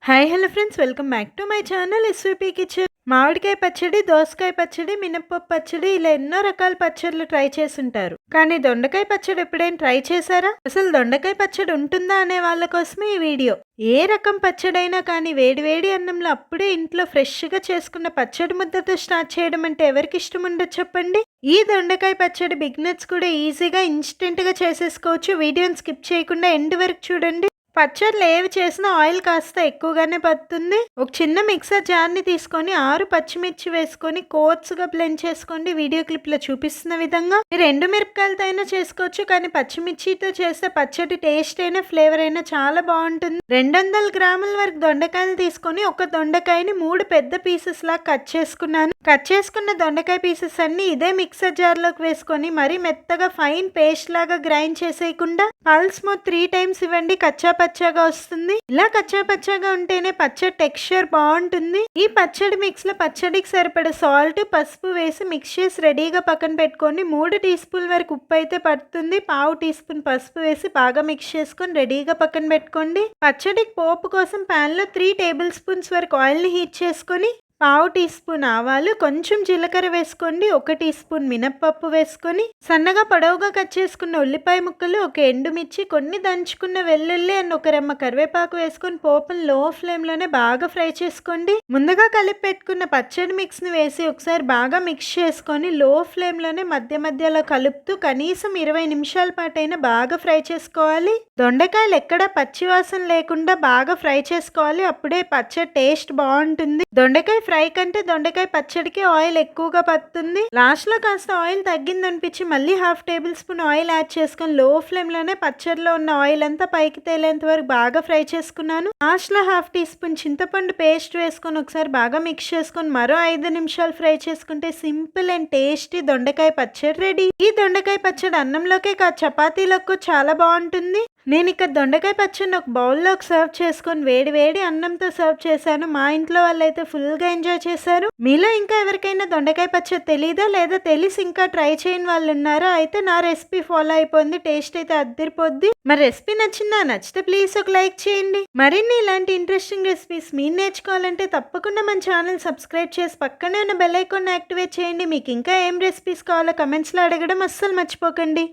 Hi hello friends, welcome back to my channel SVP kitchen. మామిడికాయ పచ్చడి, దోసకాయ పచ్చడి, మినప్పప్పు పచ్చడి, ఇలా ఎన్నో రకాల పచ్చళ్ళు ట్రై చేసుంటారు. కానీ దొండకాయ పచ్చడి ఎప్పుడైనా ట్రై చేశారా? అసలు దొండకాయ పచ్చడి ఉంటుందా అనే వాళ్ళ కోసమే ఈ వీడియో. ఏ రకం పచ్చడైనా కానీ వేడివేడి అన్నంలో అప్పుడే ఇంట్లో ఫ్రెష్గా చేసుకున్న పచ్చడి ముద్దతో స్టార్ట్ చేయడం అంటే ఎవరికి ఇష్టం ఉండదు చెప్పండి. ఈ దొండకాయ పచ్చడి బిగినర్స్ కూడా ఈజీగా ఇన్స్టెంట్గా చేసేసుకోవచ్చు. వీడియోని స్కిప్ చేయకుండా ఎండ్ వరకు చూడండి. పచ్చళ్ళు ఏవి చేసినా ఆయిల్ కాస్త ఎక్కువగానే పడుతుంది. ఒక చిన్న మిక్సర్ జార్ని తీసుకొని 6 పచ్చిమిర్చి వేసుకొని కోర్స్గా బ్లెండ్ చేసుకోండి. వీడియో క్లిప్లో చూపిస్తున్న విధంగా. మీరు ఎండు మిరపకాయలతో అయినా చేసుకోవచ్చు, కానీ పచ్చిమిర్చితో చేస్తే పచ్చడి టేస్ట్ అయినా ఫ్లేవర్ అయినా చాలా బాగుంటుంది. 200 గ్రాముల వరకు దొండకాయలు తీసుకొని ఒక దొండకాయని 3 పెద్ద పీసెస్ లాగా కట్ చేసుకున్నాను. కట్ చేసుకున్న దొండకాయ పీసెస్ అన్ని ఇదే మిక్సర్ జార్లోకి వేసుకొని మరీ మెత్తగా ఫైన్ పేస్ట్ లాగా గ్రైండ్ చేసేయకుండా పల్స్ మోడ్ 3 టైమ్స్ ఇవ్వండి. కచ్చా పచ్చాగా వస్తుంది. ఇలా కచ్చా పచ్చాగా ఉంటేనే పచ్చడి టెక్స్చర్ బాగుంటుంది. ఈ పచ్చడి మిక్స్ లో పచ్చడికి సరిపడే సాల్ట్, పసుపు వేసి మిక్స్ చేసి రెడీగా పక్కన పెట్టుకొని 3 టీ స్పూన్ వరకు ఉప్పు అయితే పడుతుంది. 1/2 టీ స్పూన్ పసుపు వేసి బాగా మిక్స్ చేసుకొని రెడీగా పక్కన పెట్టుకోండి. పచ్చడికి పోపు కోసం పాన్ లో 3 టేబుల్ స్పూన్స్ వరకు ఆయిల్ ని హీట్ చేసుకొని 1/2 టీ స్పూన్ ఆవాలు, కొంచెం జీలకర్ర వేసుకోండి. 1 టీ స్పూన్ మినప్పప్పు వేసుకొని సన్నగా పొడవుగా కట్ చేసుకున్న ఉల్లిపాయ ముక్కలు, ఒక ఎండుమిర్చి, కొన్ని దంచుకున్న వెల్లుల్లి అండ్ ఒక రెమ్మ కరివేపాకు వేసుకొని పోపును లో ఫ్లేమ్ లోనే బాగా ఫ్రై చేసుకోండి. ముందుగా కలిపి పెట్టుకున్న పచ్చడి మిక్స్ ని వేసి ఒకసారి బాగా మిక్స్ చేసుకొని లో ఫ్లేమ్ లోనే మధ్య మధ్యలో కలుపుతూ కనీసం 20 నిమిషాల పాటైనా బాగా ఫ్రై చేసుకోవాలి. దొండకాయలు ఎక్కడ పచ్చివాసన లేకుండా బాగా ఫ్రై చేసుకోవాలి. అప్పుడే పచ్చడి టేస్ట్ బాగుంటుంది. దొండకాయ ఫ్రై కంటే దొండకాయ పచ్చడికి ఆయిల్ ఎక్కువగా పడుతుంది. లాస్ట్ లో కాస్త ఆయిల్ తగ్గిందనిపించి మళ్ళీ 1/2 టేబుల్ స్పూన్ ఆయిల్ యాడ్ చేసుకొని లో ఫ్లేమ్ లోనే పచ్చడిలో ఉన్న ఆయిల్ అంతా పైకి తేలేంత వరకు బాగా ఫ్రై చేసుకున్నాను. లాస్ట్ లో 1/2 టీ స్పూన్ చింతపండు పేస్ట్ వేసుకొని ఒకసారి బాగా మిక్స్ చేసుకొని మరో 5 నిమిషాలు ఫ్రై చేసుకుంటే సింపుల్ అండ్ టేస్టీ దొండకాయ పచ్చడి రెడీ. ఈ దొండకాయ పచ్చడి అన్నంలోకే కాదు చపాతీలకు చాలా బాగుంటుంది. నేను ఇక్కడ దొండకాయ పచ్చడిని ఒక బౌల్లోకి సర్వ్ చేసుకొని వేడి వేడి అన్నంతో సర్వ్ చేశాను. మా ఇంట్లో వాళ్ళైతే ఫుల్గా ఎంజాయ్ చేశారు. మీలో ఇంకా ఎవరికైనా దొండకాయ పచ్చడి తెలీదా, లేదా తెలిసి ఇంకా ట్రై చేయని వాళ్ళు ఉన్నారా? అయితే నా రెసిపీ ఫాలో అయిపోయింది. టేస్ట్ అయితే అద్దరిపోద్ది. మరి రెసిపీ నచ్చిందా? నచ్చితే ప్లీజ్ ఒక లైక్ చేయండి. మరిన్ని ఇలాంటి ఇంట్రెస్టింగ్ రెసిపీస్ మీరు నేర్చుకోవాలంటే తప్పకుండా మన ఛానల్ సబ్స్క్రైబ్ చేసి పక్కనే ఉన్న బెల్ ఐకాన్ యాక్టివేట్ చేయండి. మీకు ఇంకా ఏం రెసిపీస్ కావాలో కమెంట్స్లో అడగడం అస్సలు మర్చిపోకండి.